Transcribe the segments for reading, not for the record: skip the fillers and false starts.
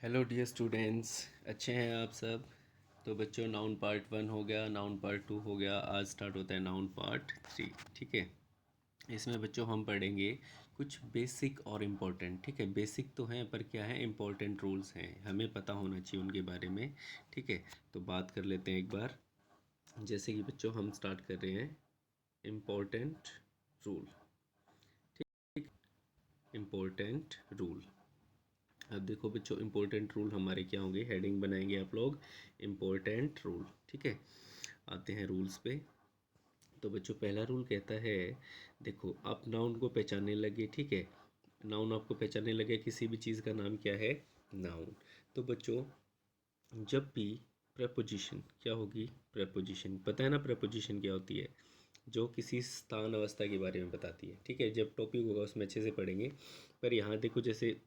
Hello dear students, अच्छे हैं आप सब। तो बच्चों, नाउन पार्ट 1 हो गया, नाउन पार्ट 2 हो गया, आज स्टार्ट होता है नाउन पार्ट 3। ठीक है। इसमें बच्चों हम पढ़ेंगे कुछ बेसिक और इम्पोर्टेंट। ठीक है, बेसिक तो हैं पर क्या है, इम्पोर्टेंट रूल्स हैं, हमें पता होना चाहिए उनके बारे में। ठीक है, तो बात कर लेते हैं एक बार। जैसे कि बच्चों हम स्टार्ट कर रहे हैं इम्पोर्टेंट रूल। ठीक, इम्पोर्टेंट रूल। अब देखो बच्चों, इम्पोर्टेंट रूल हमारे क्या होंगे, हेडिंग बनाएंगे आप लोग, इम्पोर्टेंट रूल। ठीक है, आते हैं रूल्स पे। तो बच्चों पहला रूल कहता है, देखो आप नाउन को पहचानने लगे। ठीक है, नाउन आपको पहचानने लगे, किसी भी चीज़ का नाम क्या है, नाउन। तो बच्चों जब भी प्रपोजिशन क्या होगी, प्रपोजिशन पता है ना, प्रपोजिशन क्या होती है, जो किसी स्थान अवस्था के बारे में बताती है। ठीक है, जब टॉपिक होगा उसमें अच्छे से पढ़ेंगे। पर यहाँ देखो, जैसे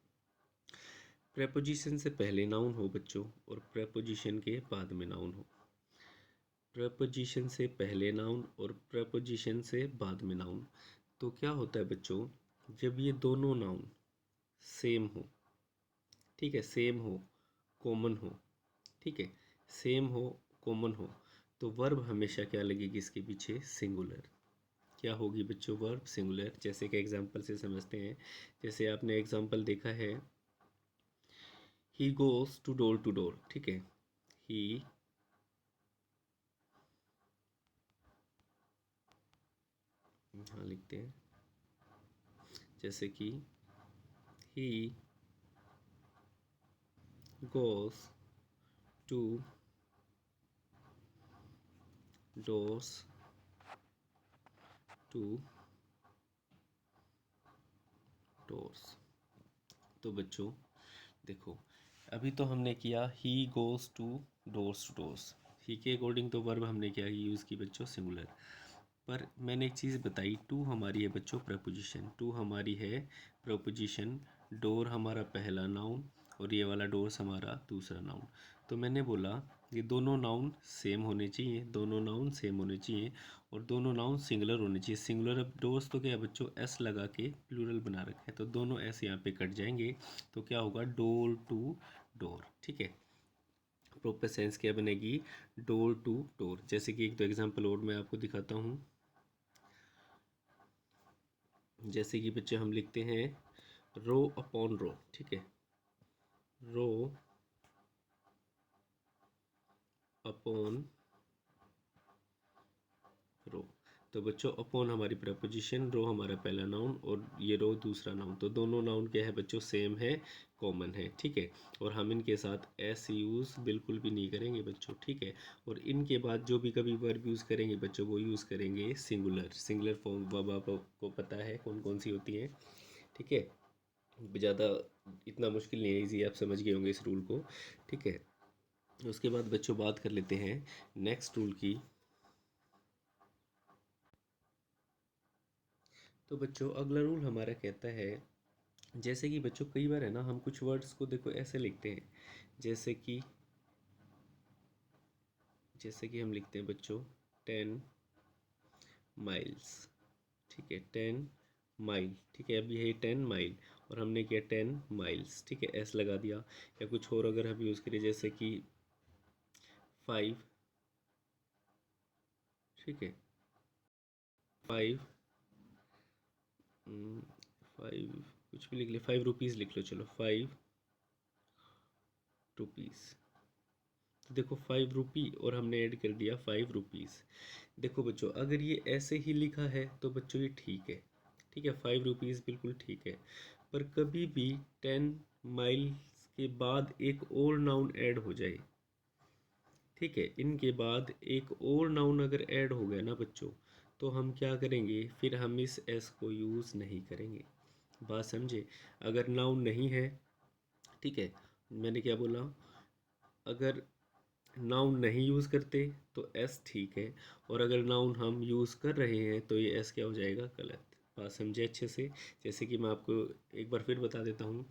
प्रेपोजिशन से पहले नाउन हो बच्चों, और प्रेपोजिशन के बाद में नाउन हो। प्रेपोजिशन से पहले नाउन और प्रेपोजिशन से बाद में नाउन। तो क्या होता है बच्चों, जब ये दोनों नाउन सेम हो, ठीक है, सेम हो, कॉमन हो, ठीक है, सेम हो, कॉमन हो, तो वर्ब हमेशा क्या लगेगी इसके पीछे, सिंगुलर। क्या होगी बच्चों, वर्ब सिंगुलर। जैसे कि एग्जांपल से समझते हैं। जैसे आपने एग्जांपल देखा है, ही गोज टू डोर। ठीक है, ही, हाँ लिखते हैं, जैसे कि he goes to doors to doors. तो बच्चों देखो, अभी तो हमने किया ही गोज टू डोर्स। ही के अकॉर्डिंग तो वर्ब हमने क्या यूज़ की बच्चों, सिंगुलर। पर मैंने एक चीज़ बताई, टू हमारी है बच्चों प्रपोजिशन, टू हमारी है प्रपोजिशन, डोर हमारा पहला नाउन, और ये वाला डोर्स हमारा दूसरा नाउन। तो मैंने बोला ये दोनों नाउन सेम होने चाहिए, दोनों नाउन सेम होने चाहिए, और दोनों नाउन सिंगुलर होने चाहिए। सिंगुलर, अब डोर्स तो क्या है बच्चों, एस लगा के प्लूरल बना रखा है, तो दोनों एस यहाँ पे कट जाएंगे। तो क्या होगा, डोर टू डोर। ठीक है, प्रॉपर सेंस क्या बनेगी, डोर टू डोर। जैसे कि एक दो एग्जांपल और मैं आपको दिखाता हूँ। जैसे कि बच्चे हम लिखते हैं रो अपॉन रो। ठीक है, रो अपॉन रो। तो बच्चों अपॉन हमारी प्रपोजिशन, रो हमारा पहला नाउन, और ये रो दूसरा नाउन। तो दोनों नाउन क्या है बच्चों, सेम है, कॉमन है। ठीक है, और हम इनके साथ एस यूज़ बिल्कुल भी नहीं करेंगे बच्चों। ठीक है, और इनके बाद जो भी कभी वर्ब यूज़ करेंगे बच्चों, वो यूज़ करेंगे सिंगुलर। सिंगुलर फॉर्म वर्ब आपको पता है कौन कौन सी होती है। ठीक है, ज़्यादा इतना मुश्किल नहीं है, ईजी आप समझ गए होंगे इस रूल को। ठीक है, उसके बाद बच्चों बात कर लेते हैं नेक्स्ट रूल की। तो बच्चों अगला रूल हमारा कहता है, जैसे कि बच्चों कई बार है ना, हम कुछ वर्ड्स को देखो ऐसे लिखते हैं, जैसे कि हम लिखते हैं बच्चों 10 माइल्स। ठीक है, 10 माइल। ठीक है, अब ये है 10 माइल, और हमने किया 10 माइल्स। ठीक है, एस लगा दिया। या कुछ और अगर हम यूज़ करें, जैसे कि 5। ठीक है, 5, 5 कुछ भी लिख ले, 5 रुपीज़ लिख लो, चलो 5 रुपीज़। तो देखो 5 रुपी, और हमने ऐड कर दिया 5 रुपीज़। देखो बच्चों, अगर ये ऐसे ही लिखा है तो बच्चों ये ठीक है। ठीक है, 5 रुपीज़ बिल्कुल ठीक है। पर कभी भी 10 माइल्स के बाद एक और नाउन ऐड हो जाए, ठीक है, इनके बाद एक और नाउन अगर ऐड हो गया ना बच्चों, तो हम क्या करेंगे, फिर हम इस एस को यूज़ नहीं करेंगे। बात समझे, अगर नाउन नहीं है, ठीक है, मैंने क्या बोला, अगर नाउन नहीं यूज़ करते तो एस ठीक है, और अगर नाउन हम यूज़ कर रहे हैं तो ये एस क्या हो जाएगा, गलत। बात समझे अच्छे से। जैसे कि मैं आपको एक बार फिर बता देता हूँ,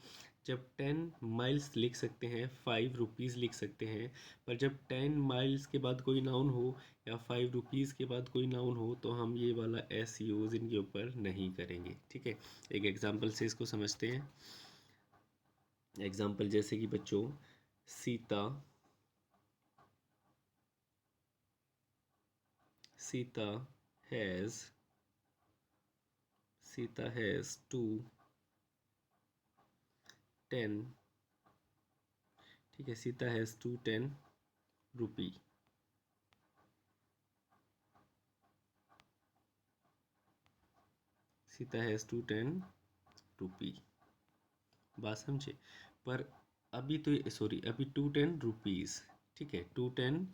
जब 10 माइल्स लिख सकते हैं, 5 रुपीज़ लिख सकते हैं, पर जब 10 माइल्स के बाद कोई नाउन हो, या 5 रुपीज़ के बाद कोई नाउन हो, तो हम ये वाला एस यूज़ इनके ऊपर नहीं करेंगे। ठीक है, एक एग्जाम्पल से इसको समझते हैं। एग्जाम्पल जैसे कि बच्चों सीता सीता हैज़ सीता हैज़ 2 10, ठीक है, Sita has 2 10 rupee. Sita has 2 10 रुपी। बात समझे। पर अभी तो सॉरी, अभी 2 10 रुपीज़, ठीक है, 2 10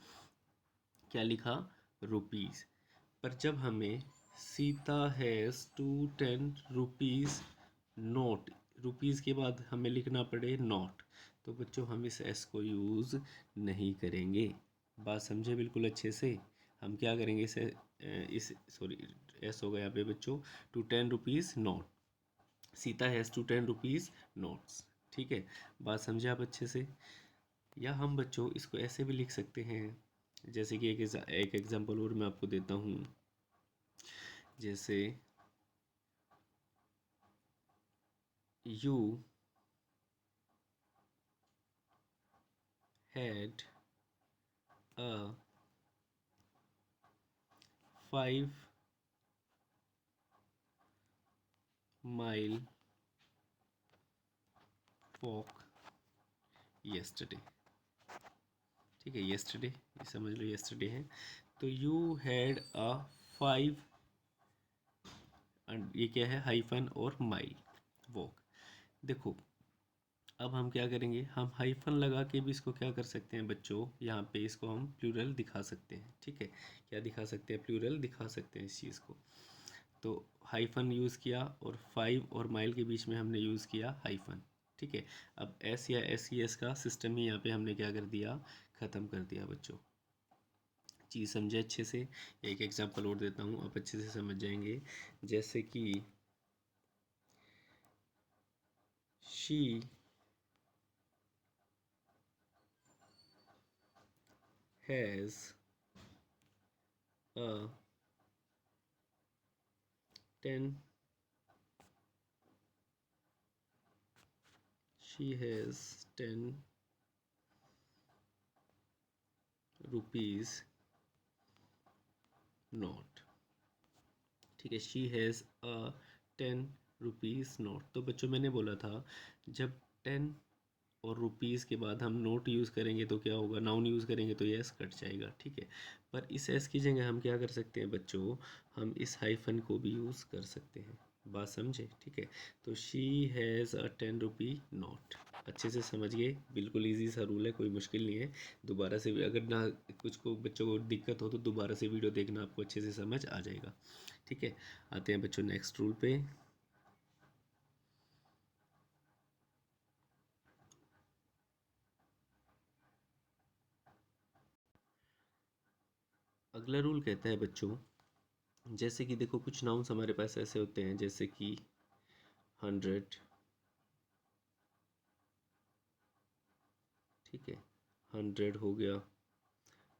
क्या लिखा, रुपीज़। पर जब हमें Sita has 2 10 rupees note, rupees के बाद हमें लिखना पड़े नॉट, तो बच्चों हम इस एस को यूज़ नहीं करेंगे। बात समझे बिल्कुल अच्छे से। हम क्या करेंगे, इस सॉरी एस होगा यहाँ पे बच्चों 2 10 rupees note, Sita has 2 10 rupees notes, ठीक है। बात समझे आप अच्छे से। या हम बच्चों इसको ऐसे भी लिख सकते हैं, जैसे कि एक एग्जांपल और मैं आपको देता हूँ। जैसे you had a 5 mile walk yesterday, ठीक है, येस्टरडे ये समझ लो येस्टरडे है। तो यू हैड अ 5, ये क्या है, हाइफन और माइल वॉक। देखो अब हम क्या करेंगे, हम हाइफन लगा के भी इसको क्या कर सकते हैं बच्चों, यहाँ पे इसको हम प्लूरल दिखा सकते हैं, ठीक है। क्या दिखा सकते हैं, प्लूरल दिखा सकते हैं इस चीज़ को। तो हाइफन यूज़ किया और 5 और माइल के बीच में हमने यूज़ किया हाइफन, ठीक है। अब एस या एस ई एस का सिस्टम ही यहाँ पे हमने क्या कर दिया, ख़त्म कर दिया बच्चों। चीज़ समझे अच्छे से। एक एग्जांपल और देता हूँ, आप अच्छे से समझ जाएंगे। जैसे कि she has a 10 she has 10 rupees note, ठीक है, she has a 10 rupees note. तो बच्चों मैंने बोला था जब 10 और रुपीज़ के बाद हम नोट यूज़ करेंगे तो क्या होगा, नाउन यूज़ करेंगे तो ये एस कट जाएगा, ठीक है। पर इस एस की जगह हम क्या कर सकते हैं बच्चों, हम इस हाइफन को भी यूज़ कर सकते हैं। बात समझे, ठीक है। तो she has a 10 rupee note, अच्छे से समझ गए, बिल्कुल इजी सा रूल है, कोई मुश्किल नहीं है। दोबारा से अगर ना कुछ को बच्चों को दिक्कत हो तो दोबारा से वीडियो देखना, आपको अच्छे से समझ आ जाएगा, ठीक है। आते हैं बच्चों नेक्स्ट रूल पे। अगला रूल कहता है बच्चों, जैसे कि देखो कुछ नाउन्स हमारे पास ऐसे होते हैं जैसे कि 100, ठीक है, 100 हो गया,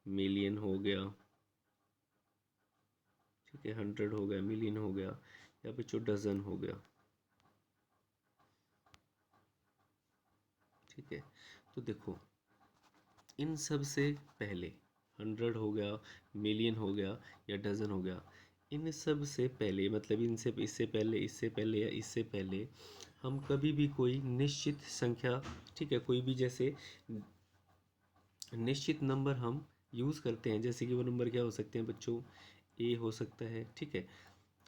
मिलियन हो गया, ठीक है, 100 हो गया, मिलियन हो गया, या बच्चों डजन हो गया, ठीक है। तो देखो इन सब से पहले 100 हो गया, मिलियन हो गया या डजन हो गया, इन सब से पहले मतलब इनसे इससे पहले, इससे पहले या इससे पहले हम कभी भी कोई निश्चित संख्या, ठीक है, कोई भी जैसे निश्चित नंबर हम यूज़ करते हैं, जैसे कि वो नंबर क्या हो सकते हैं बच्चों, ए हो सकता है, ठीक है,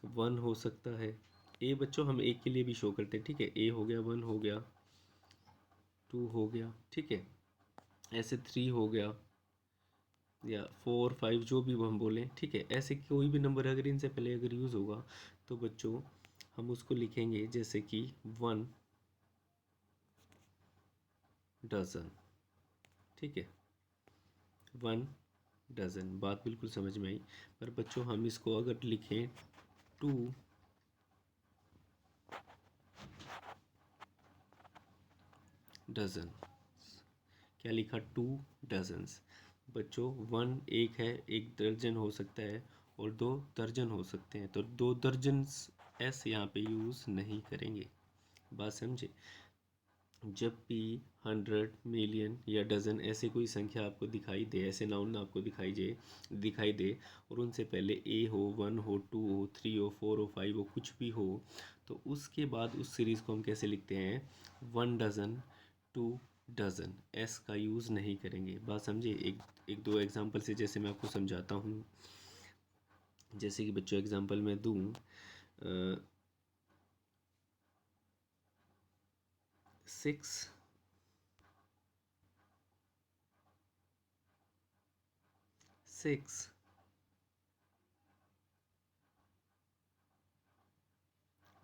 1 हो सकता है। ए बच्चों हम एक के लिए भी शो करते हैं, ठीक है, ए हो गया, 1 हो गया, 2 हो गया, ठीक है, ऐसे 3 हो गया या 4 5 जो भी हम बोलें, ठीक है। ऐसे कोई भी नंबर अगर इनसे पहले अगर यूज़ होगा तो बच्चों हम उसको लिखेंगे जैसे कि 1 डजन, ठीक है, 1 डजन। बात बिल्कुल समझ में आई। पर बच्चों हम इसको अगर लिखें 2 डजन, क्या लिखा, 2 डजन्स। बच्चों 1 एक है, एक दर्जन हो सकता है और 2 दर्जन हो सकते हैं, तो 2 दर्जन एस यहाँ पे यूज़ नहीं करेंगे। बात समझे। जब भी 100 मिलियन या डज़न ऐसे कोई संख्या आपको दिखाई दे, ऐसे नाउन आपको दिखाई दे और उनसे पहले ए हो, 1 हो, 2 हो, 3 हो, 4 हो, 5 हो, कुछ भी हो, तो उसके बाद उस सीरीज़ को हम कैसे लिखते हैं? 1 डज़न, 2 डज़न। एस का यूज़ नहीं करेंगे। बात समझे? एक दो एग्जांपल से जैसे मैं आपको समझाता हूँ। जैसे कि बच्चों एग्जांपल मैं दूँ, 6 6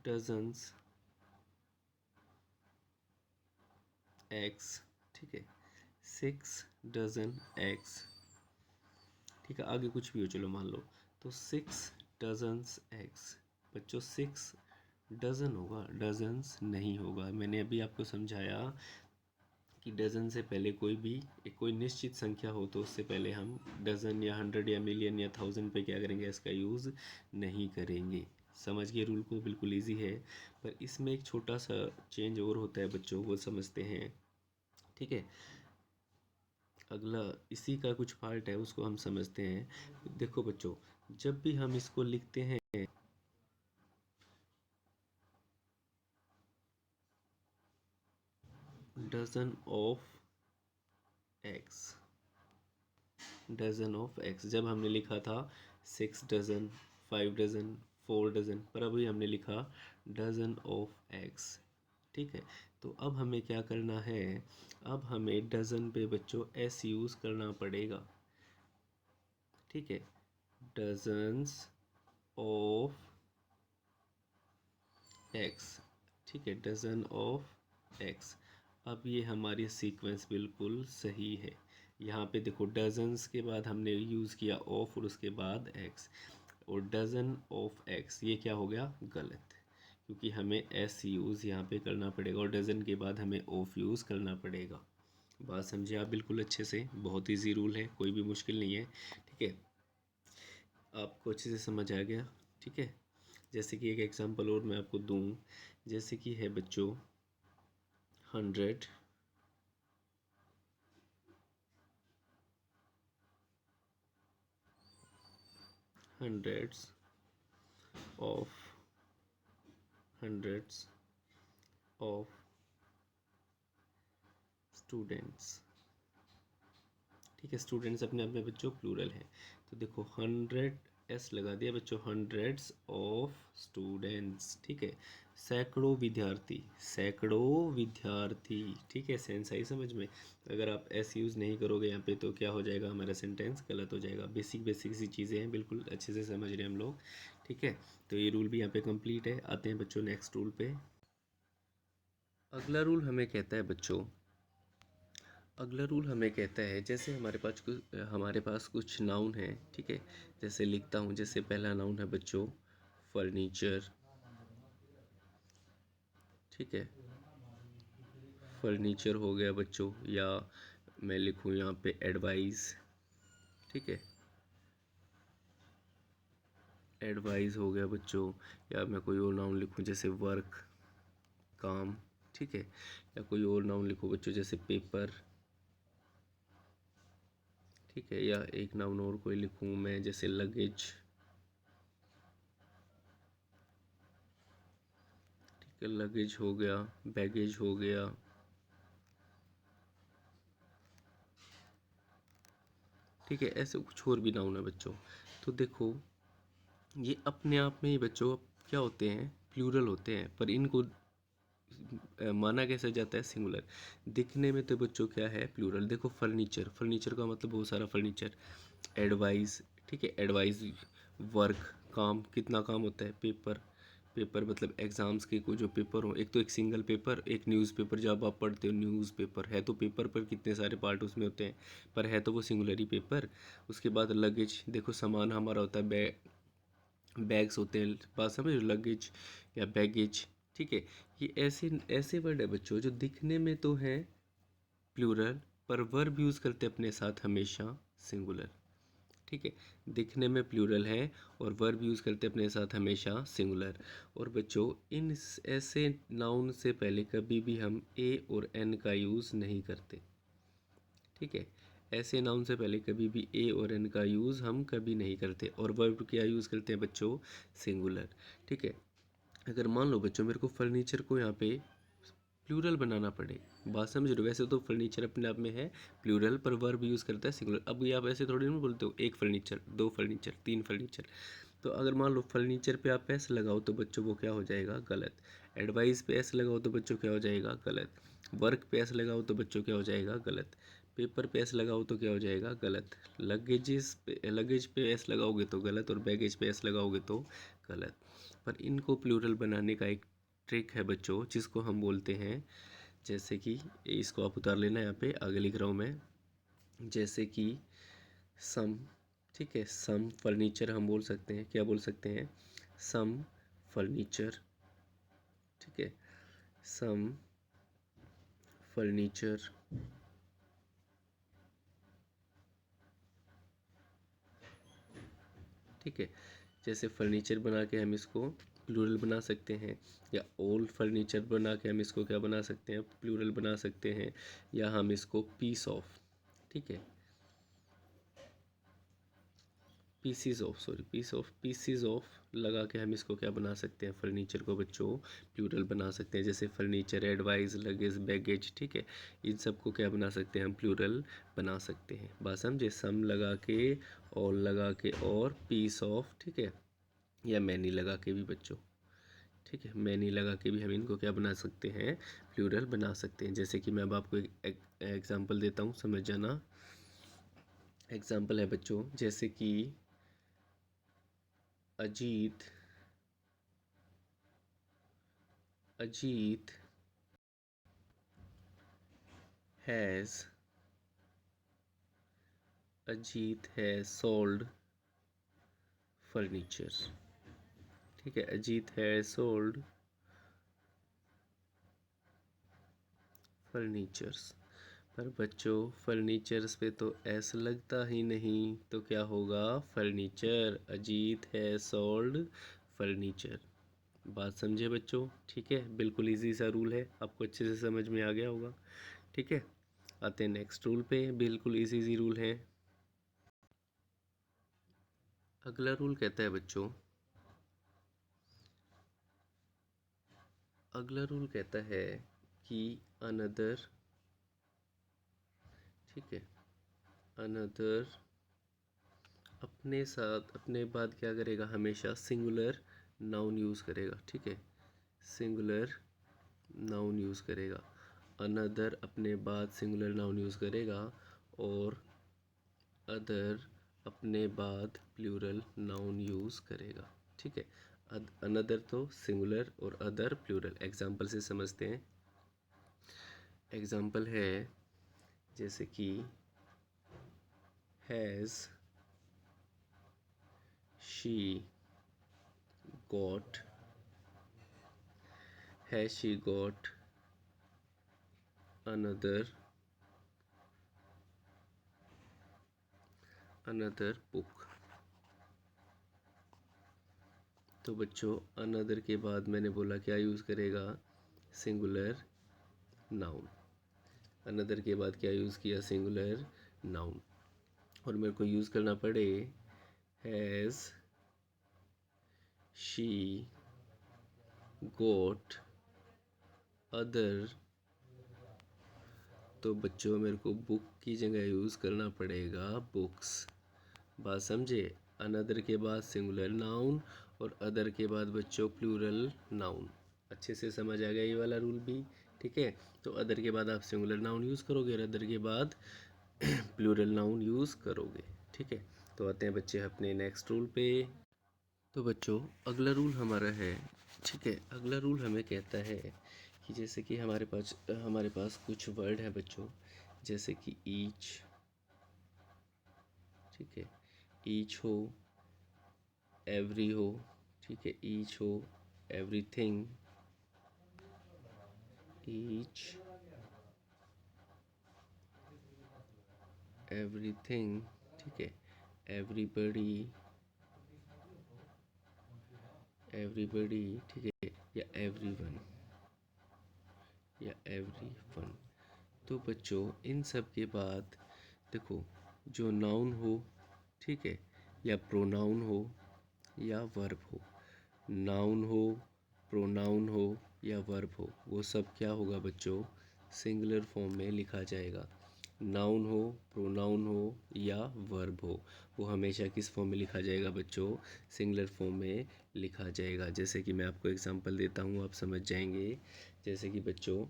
डजन्स एक्स। ठीक है, 6 डज़न एक्स। ठीक है, आगे कुछ भी हो, चलो मान लो। तो 6 डज़न्स एक्स। बच्चों 6 डज़न होगा, डजन्स नहीं होगा। मैंने अभी आपको समझाया कि डज़न से पहले कोई निश्चित संख्या हो तो उससे पहले हम डज़न या 100 या मिलियन या 1000 पे क्या करेंगे? इसका यूज़ नहीं करेंगे। समझ गए रूल को? बिल्कुल ईजी है। पर इसमें एक छोटा सा चेंज और होता है बच्चों, वो समझते हैं। ठीक है, अगला इसी का कुछ पार्ट है, उसको हम समझते हैं। देखो बच्चों, जब भी हम इसको लिखते हैं dozen of X, dozen of X, जब हमने लिखा था 6 डज़न, 5 डज़न, 4 डज़न, पर अभी हमने लिखा डजन ऑफ एक्स। ठीक है, तो अब हमें क्या करना है? अब हमें डजन पे बच्चों एस यूज़ करना पड़ेगा। ठीक है, डजन्स ऑफ एक्स। ठीक है, डजन ऑफ एक्स। अब ये हमारी सीक्वेंस बिल्कुल सही है। यहाँ पे देखो, डजन्स के बाद हमने यूज़ किया ऑफ और उसके बाद एक्स, और डजन ऑफ एक्स ये क्या हो गया? गलत, क्योंकि हमें एस यूज़ यहाँ पे करना पड़ेगा और डजन के बाद हमें ऑफ यूज़ करना पड़ेगा। बात समझे आप बिल्कुल अच्छे से? बहुत ईजी रूल है, कोई भी मुश्किल नहीं है। ठीक है, आपको अच्छे से समझ आ गया? ठीक है, जैसे कि एक एग्जांपल और मैं आपको दूं, जैसे कि है बच्चों 100 hundreds of hundreds of students. ठीक है, स्टूडेंट्स अपने आप में बच्चों प्लूरल है, तो देखो 100 लगा दिया बच्चों, हंड्रेड्स ऑफ स्टूडेंट्स। ठीक है, सैकड़ों विद्यार्थी, सैकड़ों विद्यार्थी। ठीक है, सेंस आई समझ में? अगर आप एस यूज़ नहीं करोगे यहाँ पे तो क्या हो जाएगा? हमारा सेंटेंस गलत हो जाएगा। बेसिक बेसिक सी चीज़ें हैं, बिल्कुल अच्छे से समझ रहे हैं हम लोग। ठीक है, तो ये रूल भी यहाँ पे कंप्लीट है। आते हैं बच्चों नेक्स्ट रूल पे। अगला रूल हमें कहता है बच्चों, अगला रूल हमें कहता है, जैसे हमारे पास कुछ नाउन है। ठीक है, जैसे लिखता हूँ, जैसे पहला नाउन है बच्चों फर्नीचर। ठीक है, फर्नीचर हो गया बच्चों, या मैं लिखूँ यहाँ पे एडवाइस। ठीक है, एडवाइस हो गया बच्चों, या मैं कोई और नाउन लिखूँ जैसे वर्क, काम। ठीक है, या कोई और नाउन लिखूँ बच्चों जैसे पेपर। ठीक है, या एक नाउन और कोई लिखूँ मैं जैसे लगेज। ठीक है, लगेज हो गया, बैगेज हो गया। ठीक है, ऐसे कुछ और भी नाउन है बच्चों। तो देखो, ये अपने आप में ही बच्चों क्या होते हैं? प्लूरल होते हैं, पर इनको माना कैसे जाता है? सिंगुलर। दिखने में तो बच्चों क्या है? प्लूरल। देखो फर्नीचर, फर्नीचर का मतलब बहुत सारा फर्नीचर। एडवाइस, ठीक है, एडवाइस, वर्क, काम, कितना काम होता है? पेपर, पेपर मतलब एग्ज़ाम्स के कोई जो पेपर हो, एक तो एक सिंगल पेपर, एक न्यूज़पेपर जब आप पढ़ते हो, न्यूज़पेपर है तो पेपर पर कितने सारे पार्ट उसमें होते हैं, पर है तो वो सिंगुलर ही पेपर। उसके बाद लगेज, देखो सामान हमारा होता है, बैग्स होते हैं, बात समझ, लगेज या बैगेज। ठीक है, ये ऐसे ऐसे वर्ड है बच्चों जो दिखने में तो हैं प्लूरल, पर वर्ब यूज़ करते अपने साथ हमेशा सिंगुलर। ठीक है, दिखने में प्लूरल है और वर्ब यूज़ करते अपने साथ हमेशा सिंगुलर। और बच्चों इन ऐसे नाउन से पहले कभी भी हम ए और एन का यूज़ नहीं करते। ठीक है, ऐसे नाउन से पहले कभी भी ए और एन का यूज़ हम कभी नहीं करते। और वर्ब क्या यूज़ करते हैं बच्चों? सिंगुलर। ठीक है, अगर मान लो बच्चों मेरे को फर्नीचर को यहाँ पे प्लूरल बनाना पड़े, बात समझ रहे हो? वैसे तो फर्नीचर अपने आप में है प्लूरल, पर वर्ब यूज़ करता है सिंगुलर। अब ये आप ऐसे थोड़ी ना बोलते हो एक फर्नीचर, दो फर्नीचर, तीन फर्नीचर। तो अगर मान लो फर्नीचर पे आप एस लगाओ तो बच्चों वो क्या हो जाएगा? गलत। एडवाइस पे एस लगाओ तो बच्चों क्या हो जाएगा? गलत। वर्क पे एस लगाओ तो बच्चों क्या हो जाएगा? गलत। पेपर पे एस लगाओ तो क्या हो जाएगा? गलत। लगेज पे एस लगाओगे तो गलत, और बैगेज पे एस लगाओगे तो गलत। पर इनको प्लूरल बनाने का एक ट्रिक है बच्चों, जिसको हम बोलते हैं, जैसे कि इसको आप उतार लेना, यहाँ पे आगे लिख रहा हूँ मैं, जैसे कि सम। ठीक है, सम फर्नीचर हम बोल सकते हैं, क्या बोल सकते हैं? सम फर्नीचर। ठीक है, सम फर्नीचर। ठीक है, जैसे फर्नीचर बना के हम इसको प्लूरल बना सकते हैं, या ओल्ड फर्नीचर बना के हम इसको क्या बना सकते हैं? प्लूरल बना सकते हैं। या हम इसको पीस ऑफ, ठीक है, पीसीज ऑफ लगा के हम इसको क्या बना सकते हैं? फर्नीचर को बच्चों प्लूरल बना सकते हैं। जैसे फर्नीचर, एडवाइस, लगेज, बैगेज। ठीक है, इन सब को क्या बना सकते हैं? हम प्लूरल बना सकते हैं। बात समझे? सम लगा के, ऑल लगा के, और पीस ऑफ। ठीक है, या मैनी लगा के भी बच्चों। ठीक है, मैनी लगा के भी हम इनको क्या बना सकते हैं? प्लूरल बना सकते हैं। जैसे कि मैं अब आपको एक एग्जांपल देता हूँ, समझ जाना। एग्जांपल है बच्चों, जैसे कि Ajit Ajit has Ajit has sold furniture. ठीक है, अजीत हैज़ सोल्ड फर्नीचर्स। पर बच्चों फर्नीचर्स पे तो ऐसा लगता ही नहीं, तो क्या होगा? फर्नीचर। अजीत है सोल्ड फर्नीचर। बात समझे बच्चों? ठीक है, बिल्कुल इजी सा रूल है, आपको अच्छे से समझ में आ गया होगा। ठीक है, आते हैं नेक्स्ट रूल पे। बिल्कुल इजी रूल है। अगला रूल कहता है बच्चों, अगला रूल कहता है कि अनदर, ठीक है, अनदर अपने साथ, अपने बाद क्या करेगा? हमेशा सिंगुलर नाउन यूज़ करेगा। ठीक है, सिंगुलर नाउन यूज़ करेगा। अनदर अपने बाद सिंगुलर नाउन यूज़ करेगा, और अदर अपने बाद प्लूरल नाउन यूज़ करेगा। ठीक है, अनदर तो सिंगुलर और अदर प्लूरल। एग्जाम्पल से समझते हैं। एग्जाम्पल है जैसे कि has she got, has she got another book. तो बच्चों अनदर के बाद मैंने बोला क्या यूज़ करेगा? Singular noun. अनदर के बाद क्या यूज़ किया? Singular noun. और मेरे को यूज़ करना पड़े हैज़ शी गोट अदर, तो बच्चों मेरे को बुक की जगह यूज़ करना पड़ेगा बुक्स। बात समझे? अनदर के बाद सिंगुलर नाउन, और अदर के बाद बच्चों प्लूरल नाउन। अच्छे से समझ आ गया ये वाला रूल भी? ठीक है, तो अदर के बाद आप सिंगुलर नाउन यूज़ करोगे, और अदर के बाद प्लूरल नाउन यूज़ करोगे। ठीक है, तो आते हैं बच्चे अपने नेक्स्ट रूल पे। तो बच्चों अगला रूल हमारा है, ठीक है, अगला रूल हमें कहता है कि जैसे कि हमारे पास कुछ वर्ड हैं बच्चों, जैसे कि ईच। ठीक है, ईच हो, एवरी हो। ठीक है, ईच हो, एवरीथिंग, ईच, एवरीथिंग। ठीक है, एवरीबडी, एवरीबडी, ठीक है, या एवरीवन, या एवरीवन। तो बच्चों इन सब के बाद देखो, जो नाउन हो, ठीक है, या प्रोनाउन हो या वर्ब हो, नाउन हो, प्रोनाउन हो या वर्ब हो, वो सब क्या होगा बच्चों, सिंगुलर फॉर्म में लिखा जाएगा। नाउन हो, प्रोनाउन हो या वर्ब हो, वो हमेशा किस फॉर्म में लिखा जाएगा बच्चों, सिंगुलर फॉर्म में लिखा जाएगा। जैसे कि मैं आपको एग्जांपल देता हूँ, आप समझ जाएंगे। जैसे कि बच्चों,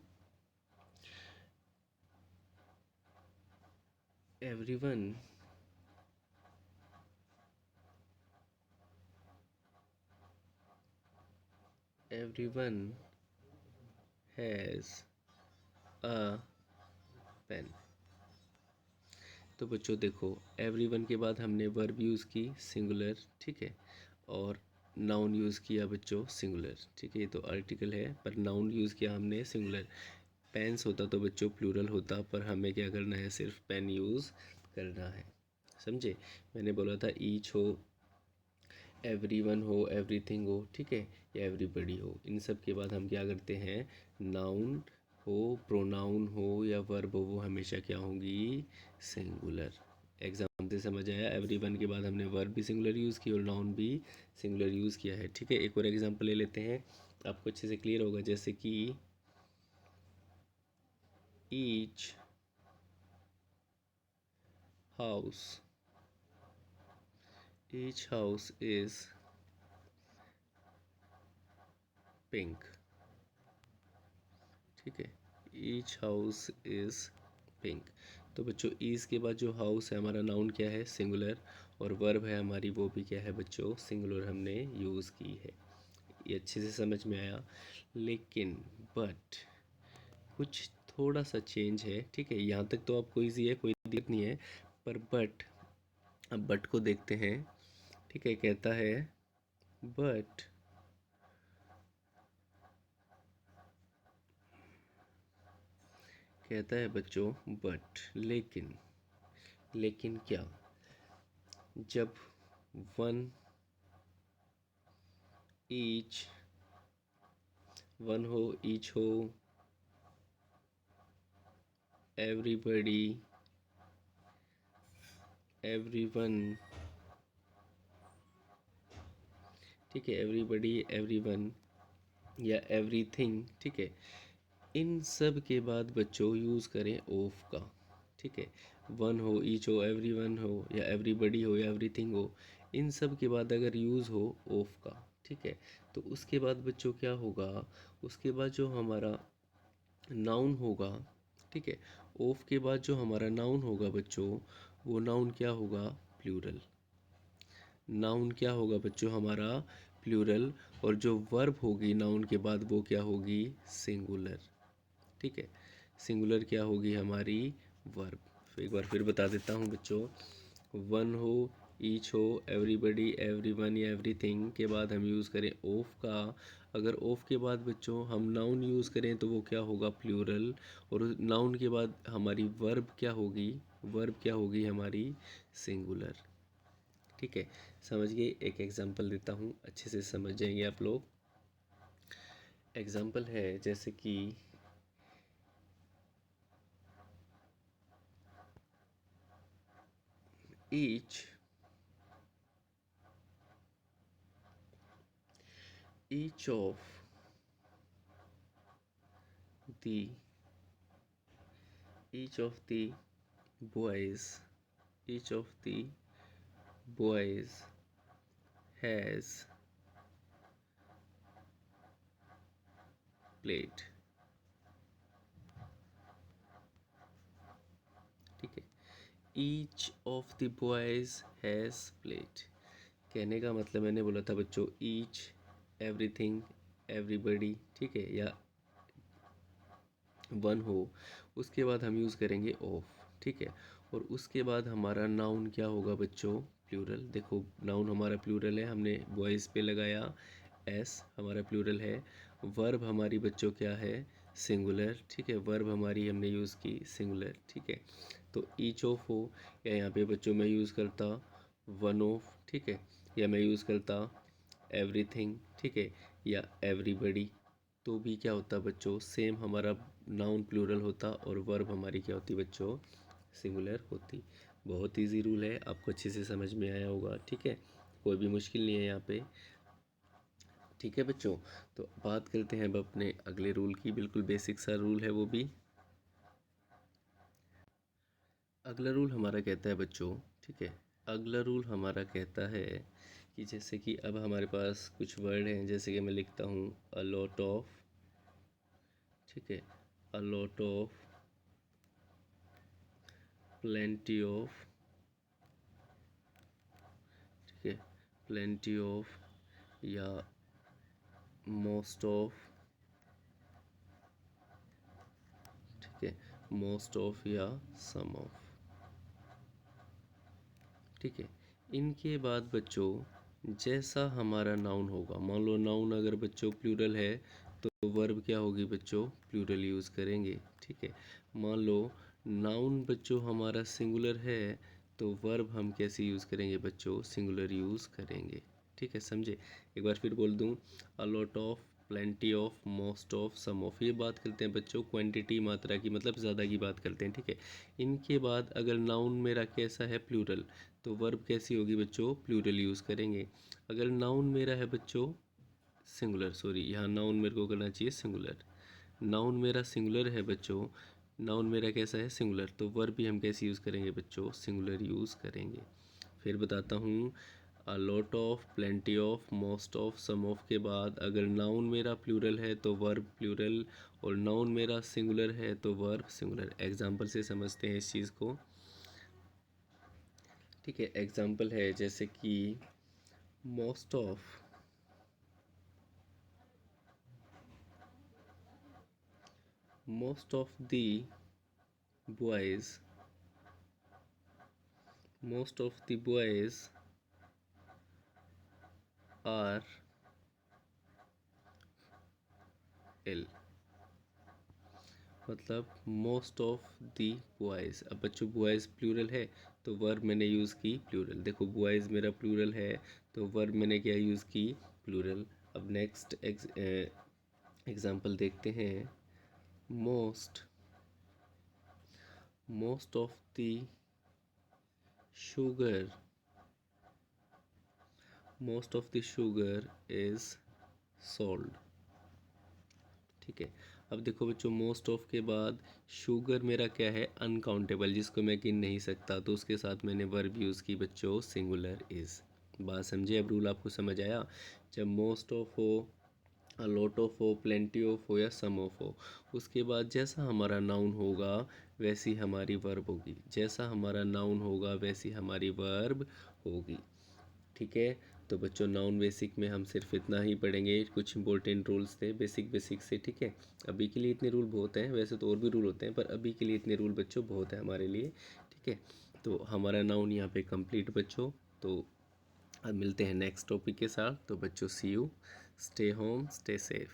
everyone, everyone has a pen. तो बच्चों देखो, एवरीवन के बाद हमने वर्ब यूज़ की सिंगुलर, ठीक है, और नाउन यूज़ किया बच्चों सिंगुलर, ठीक है, ये तो आर्टिकल है, पर नाउन यूज़ किया हमने सिंगुलर। पेन्स होता तो बच्चों प्लूरल होता, पर हमें क्या करना है, सिर्फ पेन यूज़ करना है, समझे। मैंने बोला था ईच हो, एवरीवन हो, एवरीथिंग हो, ठीक है, या एवरीबडी हो। इन सब के बाद हम क्या करते हैं, नाउन हो, प्रोनाउन हो या वर्ब हो, वो हमेशा क्या होंगी, सिंगुलर। एग्जाम्पल से समझ आया, एवरीवन के बाद हमने वर्ब भी सिंगुलर यूज़ की और नाउन भी सिंगुलर यूज़ किया है, ठीक है। एक और एग्जाम्पल ले लेते हैं, आपको अच्छे से क्लियर होगा। जैसे कि each house, each house is pink, ठीक है, ईच हाउस इज पिंक। तो बच्चों ईज के बाद जो हाउस है हमारा नाउन क्या है, सिंगुलर, और वर्ब है हमारी वो भी क्या है बच्चों, सिंगुलर हमने यूज़ की है। ये अच्छे से समझ में आया। लेकिन बट कुछ थोड़ा सा चेंज है, ठीक है, यहाँ तक तो आपको ईजी है, कोई दिक्कत नहीं है, पर बट, अब बट को देखते हैं, ठीक है। कहता है बट, कहता है बच्चों बट, लेकिन, लेकिन क्या, जब वन ईच, वन हो, ईच हो, एवरीबडी, एवरीवन, ठीक है, एवरीबडी, एवरीवन या एवरीथिंग, ठीक है, इन सब के बाद बच्चों यूज़ करें ऑफ का, ठीक है। वन हो, ईच हो, एवरीवन हो या एवरीबडी हो या एवरीथिंग हो, इन सब के बाद अगर यूज़ हो ऑफ का, ठीक है, तो उसके बाद बच्चों क्या होगा, उसके बाद जो हमारा नाउन होगा, ठीक है, ऑफ के बाद जो हमारा नाउन होगा बच्चों, वो नाउन क्या होगा, प्लूरल। नाउन क्या होगा बच्चों हमारा, प्लूरल, और जो वर्ब होगी नाउन के बाद वो क्या होगी, सिंगुलर, ठीक है। सिंगुलर क्या होगी हमारी, वर्ब। एक बार फिर बता देता हूँ बच्चों, वन हो, ईच हो, एवरीबडी, एवरीवन या एवरीथिंग के बाद हम यूज़ करें ऑफ का, अगर ऑफ के बाद बच्चों हम नाउन यूज़ करें तो वो क्या होगा, प्लूरल, और नाउन के बाद हमारी वर्ब क्या होगी, वर्ब क्या होगी हमारी, सिंगुलर, ठीक है। समझ गए। एक एग्जांपल देता हूँ, अच्छे से समझ जाएंगे आप लोग। एग्जांपल है जैसे कि each, each of the, each of the boys, each of the boys has played, ठीक है। each of the boys has played, कहने का मतलब मैंने बोला था बच्चों each, everything, everybody, ठीक है, या वन हो, उसके बाद हम यूज़ करेंगे ऑफ, ठीक है, और उसके बाद हमारा नाउन क्या होगा बच्चों, प्लूरल। देखो नाउन हमारा प्लूरल है, हमने वॉइस पे लगाया एस, हमारा प्लूरल है। वर्ब हमारी बच्चों क्या है, सिंगुलर, ठीक है, वर्ब हमारी हमने यूज़ की सिंगुलर, ठीक है। तो ईच ऑफ हो, या यहाँ पे बच्चों मैं यूज़ करता वन ऑफ, ठीक है, या मैं यूज़ करता एवरीथिंग, ठीक है, या एवरीबडी, तो भी क्या होता बच्चों, सेम हमारा नाउन प्लूरल होता और वर्ब हमारी क्या होती बच्चों, सिंगुलर होती। बहुत इजी रूल है, आपको अच्छे से समझ में आया होगा, ठीक है, कोई भी मुश्किल नहीं है यहाँ पे, ठीक है बच्चों। तो बात करते हैं अब अपने अगले रूल की, बिल्कुल बेसिक सा रूल है वो भी। अगला रूल हमारा कहता है बच्चों, ठीक है, अगला रूल हमारा कहता है कि जैसे कि अब हमारे पास कुछ वर्ड हैं, जैसे कि मैं लिखता हूँ अ लॉट ऑफ, ठीक है, अ लॉट ऑफ, प्लेंटी ऑफ, ठीक है, प्लेंटी ऑफ, या मोस्ट ऑफ, ठीक है, मोस्ट ऑफ या सम ऑफ, ठीक है। इनके बाद बच्चों जैसा हमारा नाउन होगा, मान लो नाउन अगर बच्चों प्लूरल है तो वर्ब क्या होगी बच्चों, प्लूरल यूज़ करेंगे, ठीक है। मान लो नाउन बच्चों हमारा सिंगुलर है तो वर्ब हम कैसे यूज़ करेंगे बच्चों, सिंगुलर यूज़ करेंगे, ठीक है, समझे। एक बार फिर बोल दूँ, a lot of, plenty of, most of, some of, ये बात करते हैं बच्चों क्वांटिटी, मात्रा की, मतलब ज़्यादा की बात करते हैं, ठीक है। इनके बाद अगर नाउन मेरा कैसा है, प्लूरल, तो वर्ब कैसी होगी बच्चों, प्लूरल यूज़ करेंगे। अगर नाउन मेरा है बच्चों सिंगुलर, सॉरी यहाँ नाउन मेरे को करना चाहिए सिंगुलर, नाउन मेरा सिंगुलर है बच्चों, नाउन मेरा कैसा है, सिंगुलर, तो वर्ब भी हम कैसे यूज़ करेंगे बच्चों, सिंगुलर यूज़ करेंगे। फिर बताता हूँ, a lot of, plenty of, most of, some of के बाद अगर नाउन मेरा प्लूरल है तो वर्ब प्लूरल, और नाउन मेरा सिंगुलर है तो वर्ब सिंगुलर। एग्जाम्पल से समझते हैं इस चीज़ को, ठीक है। एग्जाम्पल है जैसे कि most of, most of the boys, most of the boys are ill, मतलब मोस्ट ऑफ दी बॉयज़। अब बच्चों बॉयज़ प्लूरल है तो वर्ब मैंने यूज़ की प्लूरल, देखो बॉयज़ मेरा प्लूरल है तो वर्ब मैंने क्या यूज़ की, प्लूरल। अब नेक्स्ट एग्जांपल देखते हैं, most, most of the sugar, most of the sugar is sold, ठीक है। अब देखो बच्चों मोस्ट ऑफ के बाद शुगर मेरा क्या है, अनकाउंटेबल, जिसको मैं गिन नहीं सकता, तो उसके साथ मैंने वर्ब यूज़ की बच्चों, सिंगुलर इज़। बात समझे, अब रूल आपको समझ आया। जब मोस्ट ऑफ हो, अ लॉट ऑफ हो, प्लेंटी ऑफ हो या सम ऑफ हो, उसके बाद जैसा हमारा नाउन होगा वैसी हमारी वर्ब होगी, जैसा हमारा नाउन होगा वैसी हमारी वर्ब होगी, ठीक है। तो बच्चों नाउन बेसिक में हम सिर्फ इतना ही पढ़ेंगे, कुछ इंपॉर्टेंट रूल्स थे बेसिक बेसिक से, ठीक है। अभी के लिए इतने रूल बहुत हैं, वैसे तो और भी रूल होते हैं पर अभी के लिए इतने रूल बच्चों बहुत है हमारे लिए, ठीक है। तो हमारा नाउन यहाँ पे कंप्लीट बच्चों। तो अब मिलते हैं नेक्स्ट टॉपिक के साथ, तो बच्चों see you, stay home, stay safe.